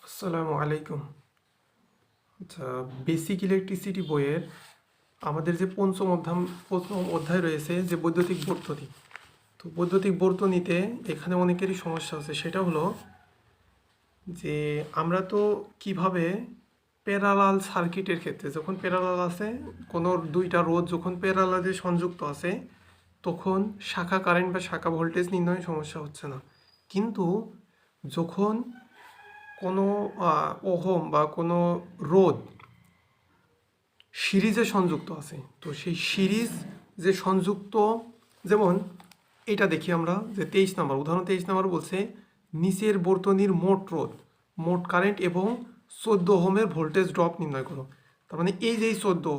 আসসালামু আলাইকুম। আচ্ছা, বেসিক ইলেকট্রিসিটি বইয়ের আমাদের যে প্রথম অধ্যায় রয়েছে যে বৈদ্যুতিক বর্তনী। তো বৈদ্যুতিক বর্তনীতে এখানে অনেকেরই সমস্যা আছে, সেটা হলো যে আমরা তো কিভাবে প্যারালাল সার্কিটের ক্ষেত্রে যখন প্যারালাল আছে, কোনো দুইটা রোধ যখন প্যারালালে সংযুক্ত আছে তখন শাখা কারেন্ট বা শাখা ভোল্টেজ নির্ণয়ে সমস্যা হচ্ছে না। কিন্তু যখন কোনো ওহম বা কোনো রোধ সিরিজে সংযুক্ত আছে, তো সেই সিরিজ যে সংযুক্ত, যেমন এটা দেখি আমরা যে 23 নম্বর উদাহরণ 23 নম্বর বলছে নিচের বর্তনীর মোট রোধ, মোট কারেন্ট এবং 14 ওহমের ভোল্টেজ ড্রপ নির্ণয় করো। তার মানে এই যে এই 14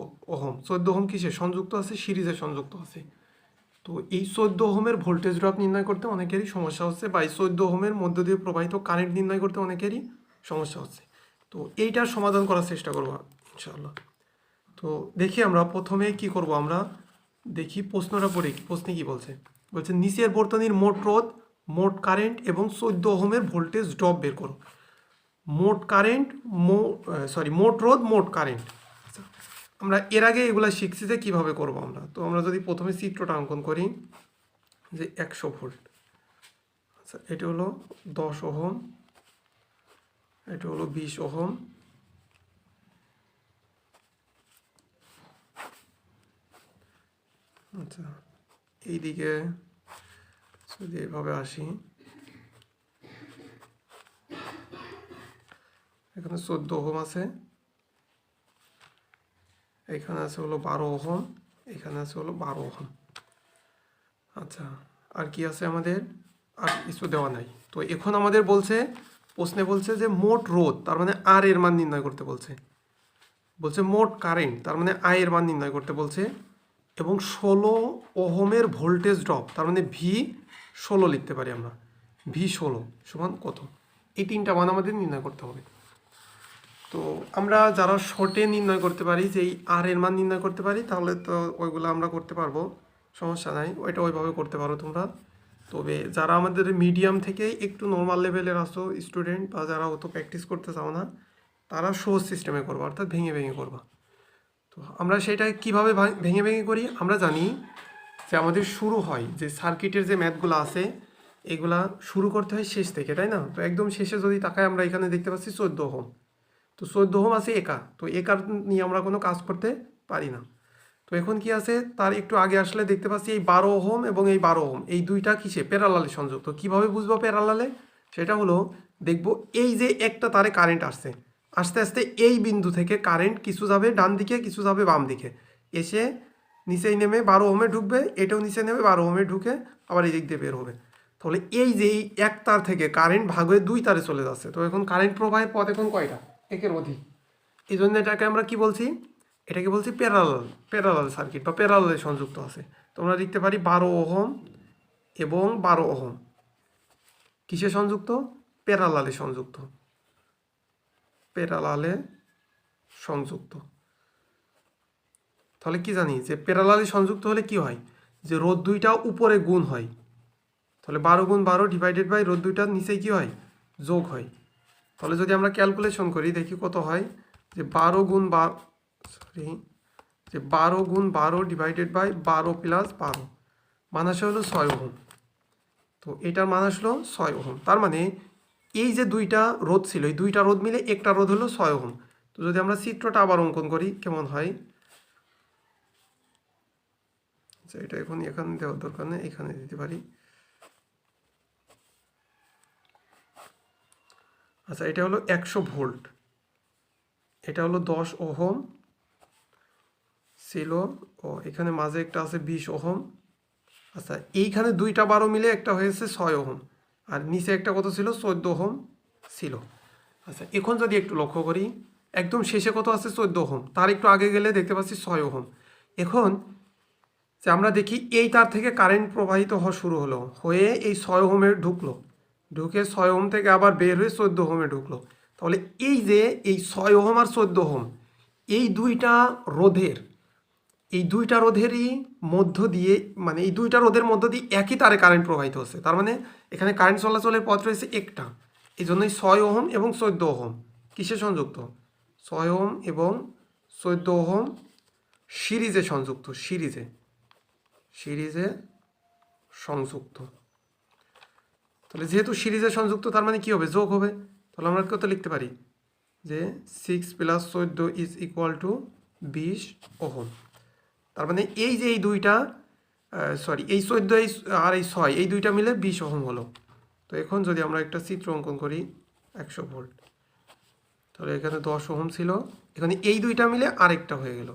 ওহম কিসে সংযুক্ত আছে? সিরিজে সংযুক্ত আছে। তো এই 14 ওহমের ভোল্টেজ ড্রপ নির্ণয় করতে অনেকেরই সমস্যা হচ্ছে, বা এই 14 ওহমের মধ্য দিয়ে প্রবাহিত কারেন্ট নির্ণয় করতে অনেকেরই সমস্যা হচ্ছে। তো এইটার সমাধান করার চেষ্টা করবো ইনশাআল্লাহ। তো দেখি আমরা প্রথমে কি করব, আমরা দেখি প্রশ্নটা পড়ে প্রশ্নে কি বলছে। বলছে নিচের বর্তনীর মোট রোধ, মোট কারেন্ট এবং 14 ওহমের ভোল্টেজ ড্রপ বের করো। মোট কারেন্ট, মোট রোধ, মোট কারেন্ট। আচ্ছা, আমরা এর আগে এগুলা শিখছি যে কীভাবে করব আমরা। তো আমরা যদি প্রথমে চিত্রটা অঙ্কন করি যে 100 ভোল্ট। আচ্ছা, এটা হলো 10 ওহম, এটা হলো 20 ওহম, আচ্ছা এইদিকে যদি এভাবে আসি, এখানে 14 ওহম আছে, এখানে আছে হলো 12 ওহম, এখানে আছে হলো 12 ওহম। আচ্ছা, আর কি আছে আমাদের? আর কিছু দেওয়া নাই। তো এখন আমাদের বলছে, প্রশ্নে বলছে যে মোট রোধ, তার মানে আর এর মান নির্ণয় করতে বলছে। বলছে মোট কারেন্ট, তার মানে আই এর মান নির্ণয় করতে বলছে, এবং 16 ওহমের ভোল্টেজ ড্রপ, তার মানে V16 লিখতে পারি আমরা। V16 সমান কত? এই তিনটা মান আমাদের নির্ণয় করতে হবে। তো আমরা যারা শর্টে নির্ণয় করতে পারি, যে এই আর এর মান নির্ণয় করতে পারি, তাহলে তো ওইগুলো আমরা করতে পারবো, সমস্যা নাই, ওইটা ওইভাবে করতে পারো তোমরা। তবে যারা আমাদের মিডিয়াম থেকে একটু নর্মাল লেভেলের আসো স্টুডেন্ট, বা যারা অত প্র্যাকটিস করতে চাও না, তারা সহজ সিস্টেমে করবো, অর্থাৎ ভেঙে ভেঙে করবা। তো আমরা সেটা কিভাবে ভেঙে ভেঙে করি, আমরা জানি যে আমাদের শুরু হয় যে সার্কিটের যে ম্যাথগুলো আছে, এগুলা শুরু করতে হয় শেষ থেকে, তাই না? তো একদম শেষে যদি তাকায়, আমরা এখানে দেখতে পাচ্ছি 14 ওহম। তো 14 ওহম আছে একা, তো একার নিয়ে আমরা কোনো কাজ করতে পারি না। তো এখন কি আছে, তার একটু আগে আসলে দেখতে পাচ্ছি এই 12 ওহম এবং এই 12 ওহম, এই দুইটা কিসে? প্যারালালে সংযুক্ত। কিভাবে বুঝবো প্যারালালে? সেটা হলো, দেখবো এই যে একটা তারে কারেন্ট আসছে, আস্তে আস্তে এই বিন্দু থেকে কারেন্ট কিছু যাবে ডান দিকে, কিছু যাবে বাম দিকে, এসে নিচেই নেমে 12 ওহমে ঢুকবে, এটাও নিচে নেমে 12 ওহমে ঢুকে আবার এই দিক দিয়ে বের হবে। তাহলে এই যে এই এক তার থেকে কারেন্ট ভাগ হয়ে দুই তারে চলে যাচ্ছে। তো এখন কারেন্ট প্রবাহের পথ এখন কয়টা? একের অধিক। এই জন্য এটাকে আমরা কি বলছি? এটাকে বলছি প্যারালাল সার্কিট, বা প্যারালালে সংযুক্ত আছে। তোমরা লিখতে পারি 12 ওহম এবং 12 ওহম কিসে সংযুক্ত? প্যারালালে সংযুক্ত, প্যারালালে সংযুক্ত। তাহলে কি জানি যে প্যারালালে সংযুক্ত হলে কি হয়, যে রোধ দুইটা উপরে গুণ হয়। তাহলে 12 × 12 ডিভাইডেড বাই রোধ দুইটা নিচে কি হয়? যোগ হয়। তাহলে যদি আমরা ক্যালকুলেশন করি, দেখি কত হয়, যে 12 × 12 ডিভাইডেড বাই 12 + 12 মান আসে হলো 6 ওহম। তো এটার মান আসলো 6 ওহম। তার মানে এই যে দুইটা রোধ ছিল, এই দুইটা রোধ মিলে একটা রোধ হলো 6 ওহম। তো যদি আমরা চিত্রটা আবার অঙ্কন করি, কেমন হয়? আচ্ছা, এটা এখন এখানে দেওয়ার দরকার নেই, এখানে দিতে পারি। আচ্ছা, এটা হলো 100 ভোল্ট, এটা হলো 10 ওহম ছিল, ও এখানে মাঝে একটা আছে 20 ওহম। আচ্ছা, এইখানে দুইটা 12 মিলে একটা হয়েছে 6 ওহম, আর নিচে একটা কত ছিল? 14 ওহম ছিল। আচ্ছা, এখন যদি একটু লক্ষ্য করি, একদম শেষে কত আছে? 14 ওহম। তার একটু আগে গেলে দেখতে পাচ্ছি 6 ওহম। এখন যে আমরা দেখি এই তার থেকে কারেন্ট প্রবাহিত হওয়া শুরু হলো, হয়ে এই 6 ওহমে ঢুকলো, ঢুকে 6 ওহম থেকে আবার বের হয়ে 14 ওহমে ঢুকলো। তাহলে এই যে এই 6 ওহম আর 14 ওহম, এই দুইটা রোধেরই মধ্য দিয়ে, মানে এই দুইটা রোধের মধ্য দিয়ে একই তারে কারেন্ট প্রবাহিত হচ্ছে। তার মানে এখানে কারেন্ট চলাচলের পথ রয়েছে একটা, এই জন্যই 6 ওহম এবং 14 ওহম কিসে সংযুক্ত? 6 ওহম এবং 14 ওহম সিরিজে সংযুক্ত, সিরিজে সংযুক্ত। তাহলে যেহেতু সিরিজে সংযুক্ত তার মানে কি হবে? যোগ হবে। তাহলে আমরা কত লিখতে পারি যে 6 + 14 ইজ ইকুয়াল টু 20 ওহম। তার মানে এই যে এই দুইটা এই 14 আর এই 6 এই দুইটা মিলে 20 ওহম হলো। তো এখন যদি আমরা একটা চিত্র অঙ্কন করি 100 ভোল্ট, তাহলে এখানে 10 ওহম ছিল, এখানে এই দুইটা মিলে আরেকটা হয়ে গেল।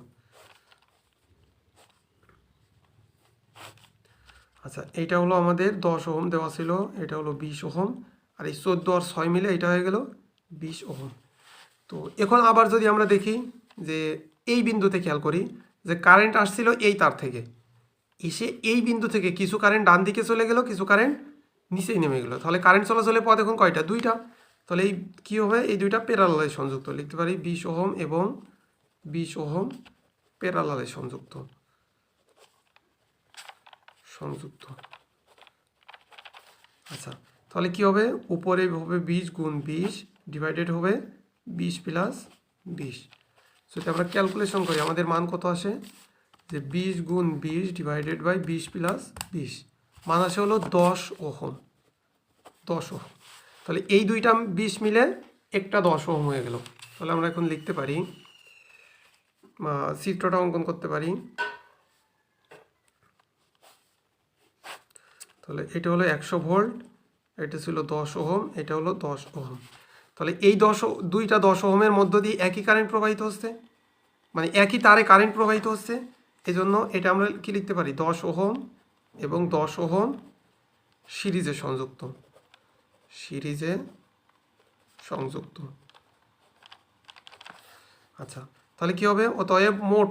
আচ্ছা, এইটা হলো আমাদের 10 ওহম দেওয়া ছিল, এটা হলো 20 ওহম, আর এই 14 আর 6 মিলে এটা হয়ে গেল 20 ওহম। তো এখন আবার যদি আমরা দেখি যে এই বিন্দুতে খেয়াল করি যে কারেন্ট আসছিল এই তার থেকে, এসে এই বিন্দু থেকে কিছু কারেন্ট ডান দিকে চলে গেল, কিছু কারেন্ট নিচেই নেমে গেল। তাহলে কারেন্ট চলাচলের পথ এখন কয়টা? দুইটা। তাহলে এই কী হবে? এই দুইটা প্যারালালে সংযুক্ত, লিখতে পারি 20 ওহম এবং 20 ওহম প্যারালালে সংযুক্ত। আচ্ছা, তাহলে কি হবে? উপরে হবে 20 × 20 ডিভাইডেড হবে 20 + 20। যদি আমরা ক্যালকুলেশন করি আমাদের মান কত আসে? যে 20 × 20 ডিভাইডেড বাই 20 + 20 মান আসে হলো 10 ওহম। 10 ওহম। তাহলে এই দুইটা 20 মিলে একটা 10 ওহম হয়ে গেল। তাহলে আমরা এখন লিখতে পারি, চিত্রটা অঙ্কন করতে পারি। তাহলে এটা হলো 100 ভোল্ট, এটা ছিল 10 ওহম, এটা হলো 10 ওহম। তাহলে এই দুইটা 10 ওহমের মধ্য দিয়ে একই কারেন্ট প্রবাহিত হচ্ছে, মানে একই তারে কারেন্ট প্রবাহিত হচ্ছে। এই জন্য এটা আমরা কি লিখতে পারি? 10 ওহম এবং 10 ওহম সিরিজে সংযুক্ত, আচ্ছা, তাহলে কি হবে? অতএব মোট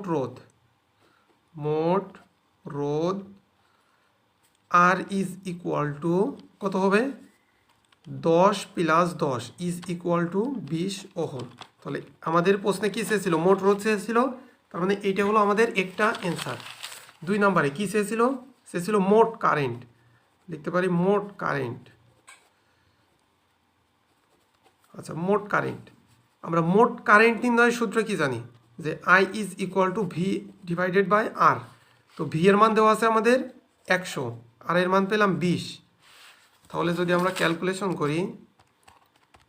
রোধ আর ইজ ইকুয়াল টু কত হবে? 10 + 10 ইজ ইকুয়াল টু 20 ওহম। তাহলে আমাদের প্রশ্নে কী চেয়েছিল? মোট রোধ চেয়েছিল। তার মানে এইটা হলো আমাদের একটা অ্যান্সার। 2 নম্বরে কী চেয়েছিল মোট কারেন্ট, লিখতে পারি মোট কারেন্ট। আচ্ছা, মোট কারেন্ট, আমরা মোট কারেন্ট নির্ণয়ের সূত্র কি জানি? যে I is equal to V divided by R। তো V এর মান দেওয়া আছে আমাদের 100, আর এর মান পেলাম 20। তাহলে যদি আমরা ক্যালকুলেশন করি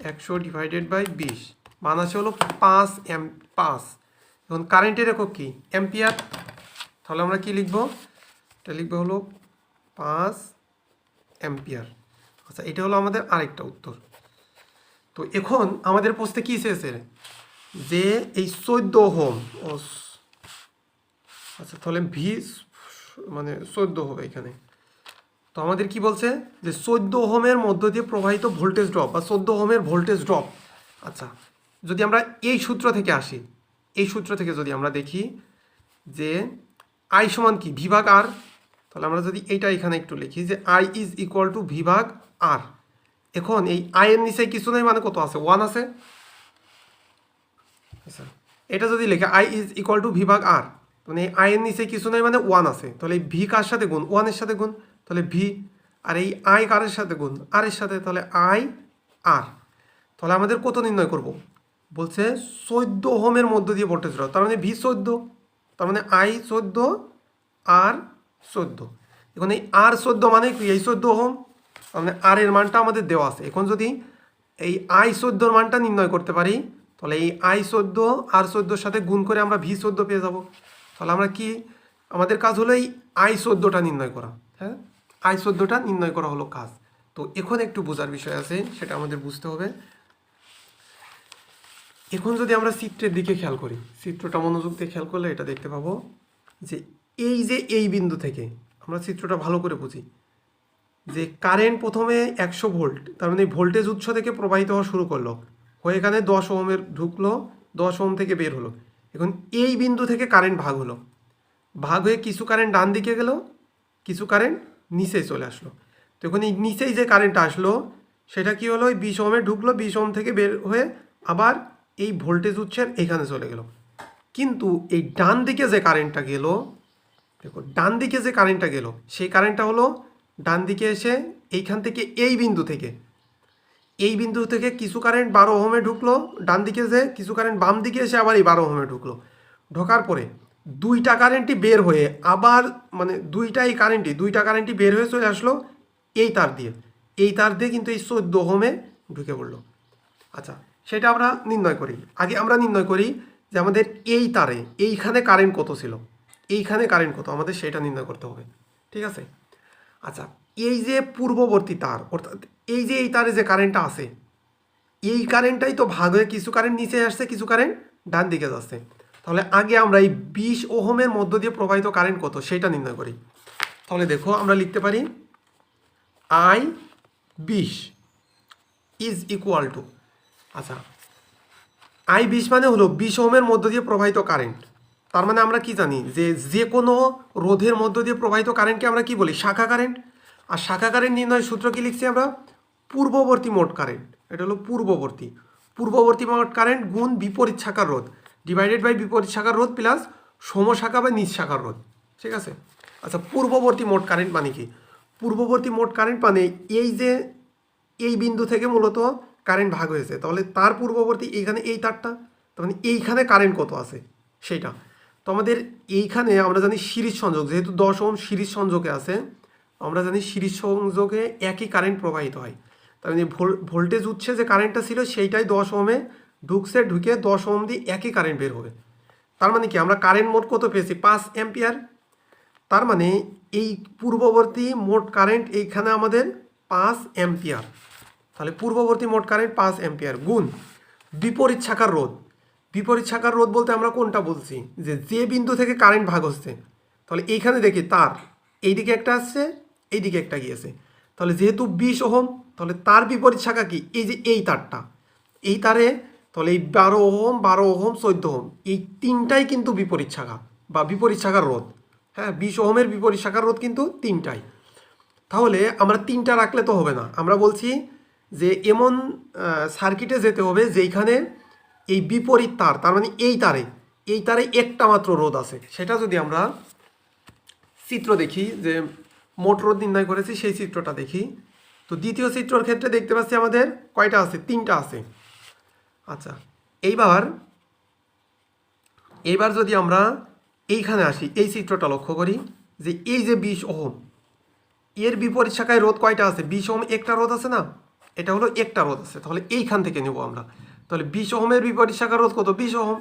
100 ডিভাইডেড বাই 20 মান আছে হলো 5 এখন কারেন্টের একক কি? অ্যাম্পিয়ার। তাহলে আমরা কি লিখব? এটা লিখবো হলো 5 অ্যাম্পিয়ার। আচ্ছা, এটা হলো আমাদের আরেকটা উত্তর। তো এখন আমাদের প্রশ্নে কী চেয়েছে? যে এই 14 ওহম, আচ্ছা তাহলে ভি মানে 14 হবে এখানে। তো আমাদের কি বলছে? যে 14 ওহমের মধ্য দিয়ে প্রবাহিত ভোল্টেজ ড্রপ বা 14 ওহমের ভোল্টেজ ড্রপ। আচ্ছা, যদি আমরা এই সূত্র থেকে আসি, এই সূত্র থেকে যদি আমরা দেখি যে আই সমান কি? ভি ভাগ আর। তাহলে আমরা যদি এইটা এখানে একটু লিখি যে I is equal two V ভাগ আর। এখন এই আই এর নিচে কিছু নেই, মানে কত আছে? 1 আছে। আচ্ছা, এটা যদি লিখে I is equal two V ভাগ আর, মানে আই এর নিচে কিছু নেই মানে 1 আছে। তাহলে এই ভি কার সাথে গুণ? 1 এর সাথে গুণ। তাহলে ভি, আর এই আই কারের সাথে গুণ? আর এর সাথে। তাহলে আই আর। তাহলে আমাদের কত নির্ণয় করব? বলছে 14 ওহমের মধ্য দিয়ে ভোল্টেজ ড্রপ, তার মানে ভি 14, তার মানে আই 14 আর 14। এখন এই আর 14 মানে কি? এই 14 ওহম, তার মানে আর এর মানটা আমাদের দেওয়া আছে। এখন যদি এই আই 14 এর মানটা নির্ণয় করতে পারি, তাহলে এই আই 14 আর 14 সাথে গুণ করে আমরা ভি 14 পেয়ে যাব। তাহলে আমরা কি, আমাদের কাজ হলো এই আই 14টা নির্ণয় করা। হ্যাঁ, আই 14টা নির্ণয় করা হলো কাজ। তো এখন একটু বোঝার বিষয় আছে, সেটা আমাদের বুঝতে হবে। এখন যদি আমরা চিত্রের দিকে খেয়াল করি, চিত্রটা মনোযোগ দিয়ে খেয়াল করলে এটা দেখতে পাবো যে এই বিন্দু থেকে আমরা চিত্রটা ভালো করে বুঝি যে কারেন্ট প্রথমে 100 ভোল্ট, তার মানে ভোল্টেজ উৎস থেকে প্রবাহিত হওয়া শুরু করলো, হয়ে এখানে 10 ওহমের ঢুকলো, 10 ওহম থেকে বের হলো। এখন এই বিন্দু থেকে কারেন্ট ভাগ হলো, ভাগ হয়ে কিছু কারেন্ট ডান দিকে গেল, কিছু কারেন্ট নিচে চলে আসলো। তো এখন এই নিচেই যে কারেন্ট আসলো সেটা কি হলো? ওই 20 ওহমে ঢুকলো, 20 ওহম থেকে বের হয়ে আবার এই ভোল্টেজ উৎসের এখানে চলে গেল। কিন্তু এই ডান দিকে যে কারেন্টটা গেল, দেখো ডান দিকে যে কারেন্টটা গেল সেই কারেন্টটা হলো ডান দিকে এসে এইখান থেকে এই বিন্দু থেকে এই বিন্দু থেকে কিছু কারেন্ট 12 ওহমে ঢুকলো ডান দিকে, যে কিছু কারেন্ট বাম দিকে এসে আবার এই 12 ওহমে ঢুকলো। ঢোকার পরে দুইটা কারেন্টই বের হয়ে আবার মানে দুইটা কারেন্টই বের হয়ে চলে আসলো এই তার দিয়ে। এই তার দিয়ে কিন্তু এই 14 ওহমে ঢুকে পড়লো। আচ্ছা, সেটা আমরা নির্ণয় করি। আগে আমরা নির্ণয় করি যে আমাদের এই তারে এইখানে কারেন্ট কত ছিল, এইখানে কারেন্ট কত আমাদের সেটা নির্ণয় করতে হবে। ঠিক আছে। আচ্ছা, এই যে পূর্ববর্তী তার, অর্থাৎ এই যে এই তারে যে কারেন্টটা আছে, এই কারেন্টটাই তো ভাগ হয়ে কিছু কারেন্ট নিচে আসছে, কিছু কারেন্ট ডান দিকে যাচ্ছে। তাহলে আগে আমরা এই 20 ওহমের মধ্য দিয়ে প্রবাহিত কারেন্ট কত সেটা নির্ণয় করি। তাহলে দেখো আমরা লিখতে পারি I 20 ইজ ইকুয়াল টু, আচ্ছা I 20 মানে হলো 20 ওহমের মধ্য দিয়ে প্রবাহিত কারেন্ট। তার মানে আমরা কি জানি যে যে কোনো রোধের মধ্য দিয়ে প্রবাহিত কারেন্টকে আমরা কি বলি, শাখা কারেন্ট। আর শাখা কারেন্ট নির্ণয়ের সূত্র কি লিখছি আমরা, পূর্ববর্তী মোট কারেন্ট। এটা হলো পূর্ববর্তী মোট কারেন্ট গুণ বিপরীত শাখার রোধ ডিভাইডেড বাই বিপরীত শাখার রোধ প্লাস সমশাখা বা নিজ শাখার রোধ। ঠিক আছে। আচ্ছা, পূর্ববর্তী মোট কারেন্ট মানে কি? পূর্ববর্তী মোট কারেন্ট মানে এই যে এই বিন্দু থেকে মূলত কারেন্ট ভাগ হয়েছে, তাহলে তার পূর্ববর্তী এইখানে এই তারটা, তার মানে এইখানে কারেন্ট কত আছে সেটা। তো আমাদের এইখানে আমরা জানি সিরিজ সংযোগ, যেহেতু 10 ওহম সিরিজ সংযোগে আছে, আমরা জানি সিরিজ সংযোগে একই কারেন্ট প্রবাহিত হয়। তার মানে ভোল্টেজ উৎসে যে কারেন্টটা ছিল সেইটাই 10 ওহমে ঢুকে 10 ওহম দিয়ে একই কারেন্ট বের হবে। তার মানে কি আমরা কারেন্ট মোট কত পেয়েছি, 5 অ্যাম্পিয়ার। তার মানে এই পূর্ববর্তী মোট কারেন্ট এইখানে আমাদের 5 অ্যাম্পিয়ার। তাহলে পূর্ববর্তী মোট কারেন্ট 5 অ্যাম্পিয়ার গুণ বিপরীত শাখার রোধ। বিপরীত শাখার রোধ বলতে আমরা কোনটা বলছি, যে বিন্দু থেকে কারেন্ট ভাগ হচ্ছে। তাহলে এইখানে দেখি তার এইদিকে একটা আসছে, এইদিকে একটা গিয়েছে। তাহলে যেহেতু 20 ওহম, তাহলে তার বিপরীত শাখা কি, এই যে এই তারটা, এই তারে তাহলে এই 12 ওহম 14 ওহম এই তিনটাই কিন্তু বিপরীত শাখা বা বিপরীত শাখার রোধ। হ্যাঁ, 20 ওহমের বিপরীত শাখার রোধ কিন্তু তিনটাই। তাহলে আমরা তিনটা রাখলে তো হবে না, আমরা বলছি যে এমন সার্কিটে যেতে হবে যেইখানে এই বিপরীত তার, তার মানে এই তারে একটা মাত্র রোধ আছে। সেটা যদি আমরা চিত্র দেখি, যে মোট রোধ নির্ণয় করেছি সেই চিত্রটা দেখি, তো দ্বিতীয় চিত্রর ক্ষেত্রে দেখতে পাচ্ছি আমাদের কয়টা আছে, তিনটা আছে। আচ্ছা, এইবার যদি আমরা এইখানে আসি, এই চিত্রটা লক্ষ্য করি যে এই যে 20 ওহম, এর বিপরীত শাখায় রোধ কয়টা আছে, 20 ওহম একটা রোধ আছে না, এটা হলো একটা রোধ আছে। তাহলে এইখান থেকে নেব আমরা। তাহলে 20 ওহমের বিপরীত শাখার রোধ কত, 20 ওহম।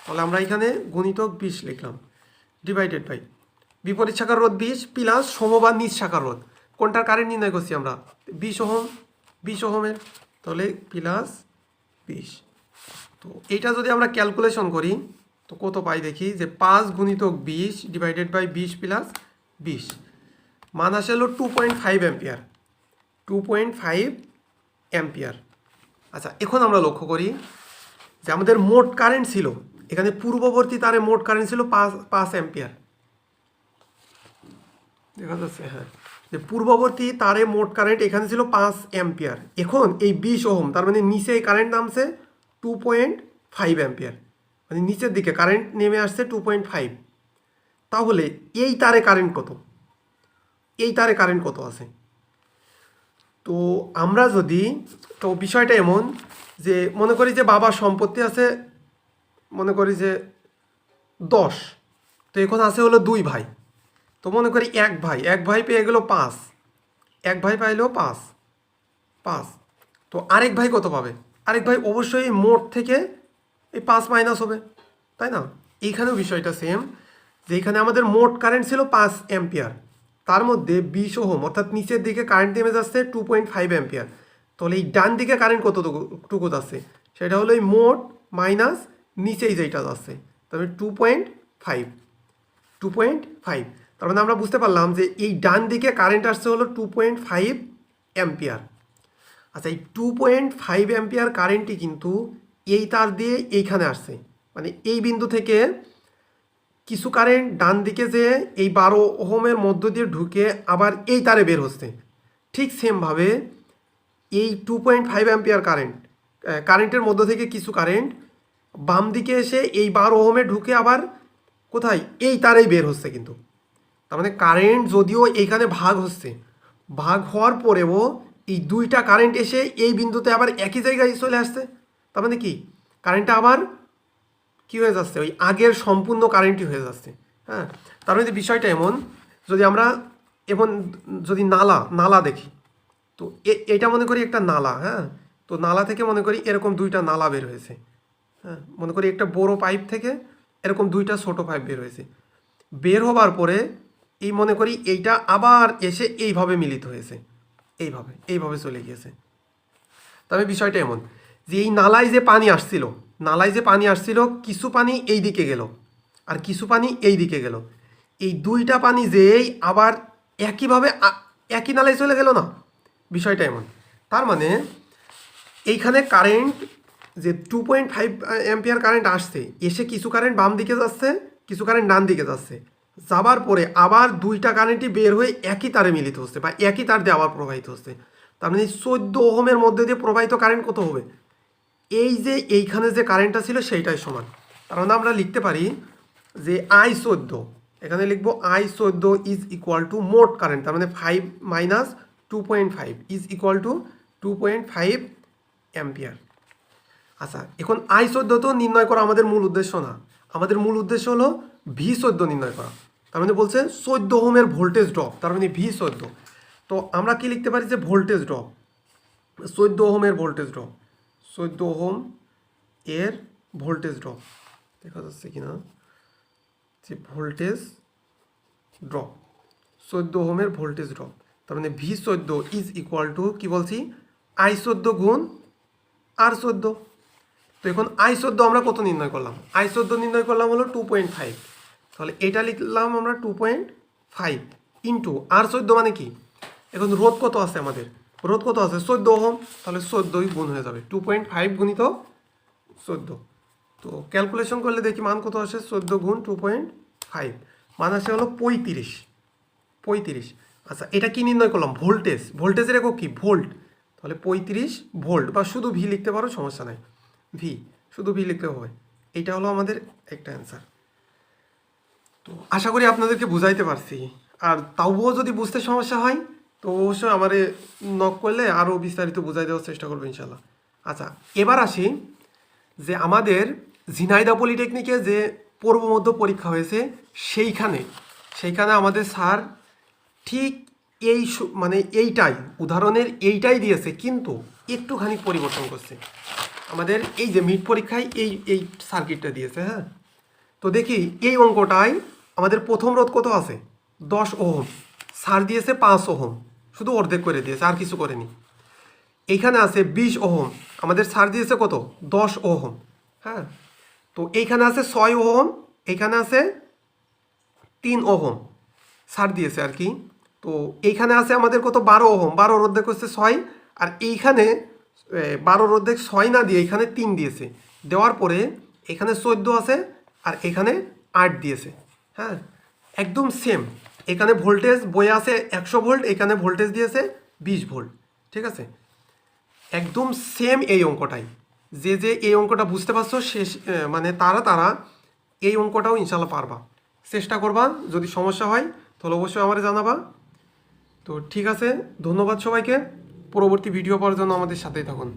তাহলে আমরা এখানে গুণিতক 20 লিখলাম ডিভাইডেড বাই বিপরীত শাখার রোধ 20 প্লাস সমবান নিজ শাখার রোধ। কোনটার কারেন্ট নির্ণয় করছি আমরা, 20 ওহম, 20 ওহমের, তাহলে প্লাস 20। তো এইটা যদি আমরা ক্যালকুলেশন করি তো কত পাই দেখি, যে 5 গুণিতক 20 ডিভাইডেড বাই 20 প্লাস 20, মান আসে হলো 2.5 অ্যাম্পিয়ার, 2.5 অ্যাম্পিয়ার। আচ্ছা, এখন আমরা লক্ষ্য করি যে আমাদের মোট কারেন্ট ছিল এখানে পূর্ববর্তী তারে মোট কারেন্ট ছিল 5 অ্যাম্পিয়ার। দেখা যাচ্ছে, হ্যাঁ, যে পূর্ববর্তী তারে মোট কারেন্ট এখানে ছিল 5 অ্যাম্পিয়ার। এখন এই 20 ওহম, তার মানে নিচে এই কারেন্ট নামছে 2.5 অ্যাম্পিয়ার, মানে নিচের দিকে কারেন্ট নেমে আসছে 2.5। তাহলে এই তারে কারেন্ট কত, এই তারে কারেন্ট কত আছে? তো আমরা যদি, তো বিষয়টা এমন যে মনে করি যে বাবার সম্পত্তি আছে, মনে করি যে 10, তো এখন আছে হলো 2 ভাই। তো মনে করি এক ভাই পেয়ে গেল 5, এক ভাই পাইলো 5। তো আরেক ভাই কত পাবে, আরেক ভাই অবশ্যই মোট থেকে এই 5 মাইনাস হবে, তাই না? এইখানেও বিষয়টা সেম, যে এখানে আমাদের মোট কারেন্ট ছিল 5 অ্যাম্পিয়ার, তার মধ্যে 20 ওহম অর্থাৎ নিচের দিকে কারেন্ট নেমে যাচ্ছে 2.5 অ্যাম্পিয়ার। তাহলে এই ডান দিকে কারেন্ট কতটুকু যাচ্ছে, সেটা হলো এই মোট মাইনাস নিচেই যেইটা যাচ্ছে, তাহলে 2.5। তার মানে আমরা বুঝতে পারলাম যে এই ডান দিকে কারেন্ট আসছে হলো 2.5 অ্যাম্পিয়ার। আচ্ছা, এই 2.5 অ্যাম্পিয়ার কারেন্টটি কিন্তু এই তার দিয়ে এইখানে আসছে, মানে এই বিন্দু থেকে কিছু কারেন্ট ডান দিকে যে এই 12 ওহমের মধ্য দিয়ে ঢুকে আবার এই তারে বের হচ্ছে। ঠিক সেমভাবে এই 2.5 অ্যাম্পিয়ার কারেন্টের মধ্য থেকে কিছু কারেন্ট বাম দিকে এসে এই 12 ওহমে ঢুকে আবার কোথায়, এই তারেই বের হচ্ছে। কিন্তু তার মানে কারেন্ট যদিও এইখানে ভাগ হচ্ছে, ভাগ হওয়ার পরেও এই দুইটা কারেন্ট এসে এই বিন্দুতে আবার একই জায়গায় চলে আসছে, তার মানে কি কারেন্টটা আবার কি হয়ে যাচ্ছে, ওই আগের সম্পূর্ণ কারেন্টই হয়ে যাচ্ছে। হ্যাঁ, তার মধ্যে বিষয়টা এমন, যদি আমরা এমন যদি নালা দেখি, তো এটা মনে করি একটা নালা। হ্যাঁ, তো নালা থেকে মনে করি এরকম দুইটা নালা বের হয়েছে। হ্যাঁ, মনে করি একটা বড় পাইপ থেকে এরকম দুইটা ছোট পাইপ বের হয়েছে। বের হবার পরে এই মনে করি এইটা আবার এসে এইভাবে মিলিত হয়েছে, এইভাবে চলে গিয়েছে। তবে বিষয়টা এমন যে এই নালায় যে পানি আসছিল, কিছু পানি এই দিকে গেল আর কিছু পানি এই দিকে গেল। এই দুইটা পানি যেই আবার একইভাবে একই নালায় চলে গেল না, বিষয়টা এমন। তার মানে এইখানে কারেন্ট যে 2.5 অ্যাম্পিয়ার কারেন্ট আসছে, এসে কিছু কারেন্ট বাম দিকে যাচ্ছে, কিছু কারেন্ট ডান দিকে যাচ্ছে, যাবার পরে আবার দুইটা কারেন্টই বের হয়ে একই তারে মিলিত হচ্ছে বা একই তার দিয়ে আবার প্রবাহিত হচ্ছে। তার মানে 14 ওহমের মধ্যে দিয়ে প্রবাহিত কারেন্ট কত হবে, এই যে এইখানে যে কারেন্টটা ছিল সেইটাই সমান। তার মানে আমরা লিখতে পারি যে I14, এখানে লিখবো I14 ইজ ইকুয়াল টু মোট কারেন্ট, তার মানে 5 minus 2.5 is equal two 2.5 ampere. আচ্ছা, এখন I14 তো নির্ণয় করা আমাদের মূল উদ্দেশ্য না, আমাদের মূল উদ্দেশ্য হলো V14 নির্ণয় করা। তার মানে বলছে 14 ওহমের ভোল্টেজ ড্রপ, তার মানে V14। তো আমরা কি লিখতে পারি যে ভোল্টেজ ড্রপ, 14 ওহমের ভোল্টেজ ড্রপ, 14 ওহম এর ভোল্টেজ ড্রপ, দেখা যাচ্ছে কিনা, যে ভোল্টেজ ড্রপ 14 ওহমের ভোল্টেজ ড্রপ, তার মানে V14 ইজ ইকুয়াল টু কি বলছি, I14 গুণ R14। তো এখন I14 আমরা কত নির্ণয় করলাম, I14 নির্ণয় করলাম হলো 2.5, তাহলে এটা লিখলাম আমরা 2.5 ইন্টু R14 মানে কি, এখন রোধ কত আছে আমাদের, রোধ কত আছে 14 ওহম, তাহলে 14 গুণ হয়ে যাবে 2.5 গুণিত 14। তো ক্যালকুলেশন করলে দেখি মান কত আসে, 14 গুণ 2.5 মান আসে হলো 35। আচ্ছা, এটা কি নির্ণয় করলাম, ভোল্টেজের একক কি ভোল্ট, তাহলে 35 ভোল্ট, বা শুধু ভি লিখতে পারো, সমস্যা নাই, শুধু ভি লিখতে হবে। এইটা হলো আমাদের একটা অ্যান্সার। তো আশা করি আপনাদেরকে বুঝাইতে পারছি, আর তাও যদি বুঝতে সমস্যা হয় তো অবশ্যই আমারে নক করলে আরও বিস্তারিত বুঝাই দেওয়ার চেষ্টা করবো ইনশাল্লাহ। আচ্ছা, এবার আসি যে আমাদের ঝিনাইদহ পলিটেকনিকে যে পূর্ব মধ্য পরীক্ষা হয়েছে, সেইখানে আমাদের স্যার ঠিক এই মানে এইটাই উদাহরণের এইটাই দিয়েছে, কিন্তু একটুখানি পরিবর্তন করছে। আমাদের এই যে মিড পরীক্ষায় এই সার্কিটটা দিয়েছে। হ্যাঁ, তো দেখি এই অঙ্কটায় আমাদের প্রথম রোধ কত আছে, 10 ওহম, স্যার দিয়েছে 5 ওহম, শুধু অর্ধেক করে দিয়েছে, আর কিছু করেনি। এইখানে আছে 20 ওহম, আমাদের স্যার দিয়েছে কত, 10 ওহম। হ্যাঁ, তো এইখানে আছে 6 ওহম, এইখানে আছে 3 ওহম, ছাড় দিয়েছে আর কি। তো এইখানে আছে আমাদের কত, 12 ওহম, 12 অর্ধেক হচ্ছে 6, আর এইখানে 12 অর্ধেক 6 না দিয়ে এখানে 3 দিয়েছে, দেওয়ার পরে এখানে 14 আছে আর এখানে 8 দিয়েছে। হ্যাঁ, একদম সেম, এখানে ভোল্টেজ বয়ে আছে 100 ভোল্ট, এখানে ভোল্টেজ দিয়েছে 20 ভোল্ট। ঠিক আছে, একদম সেম এই অঙ্কটাই। যে এই অঙ্কটা বুঝতে পারছো শেষ মানে তারা এই অঙ্কটাও ইনশাল্লাহ পারবা, চেষ্টা করবা। যদি সমস্যা হয় তাহলে অবশ্যই আমারে জানাবা। তো ঠিক আছে, ধন্যবাদ সবাইকে। পরবর্তী ভিডিও পাওয়ার জন্য আমাদের সাথেই থাকুন।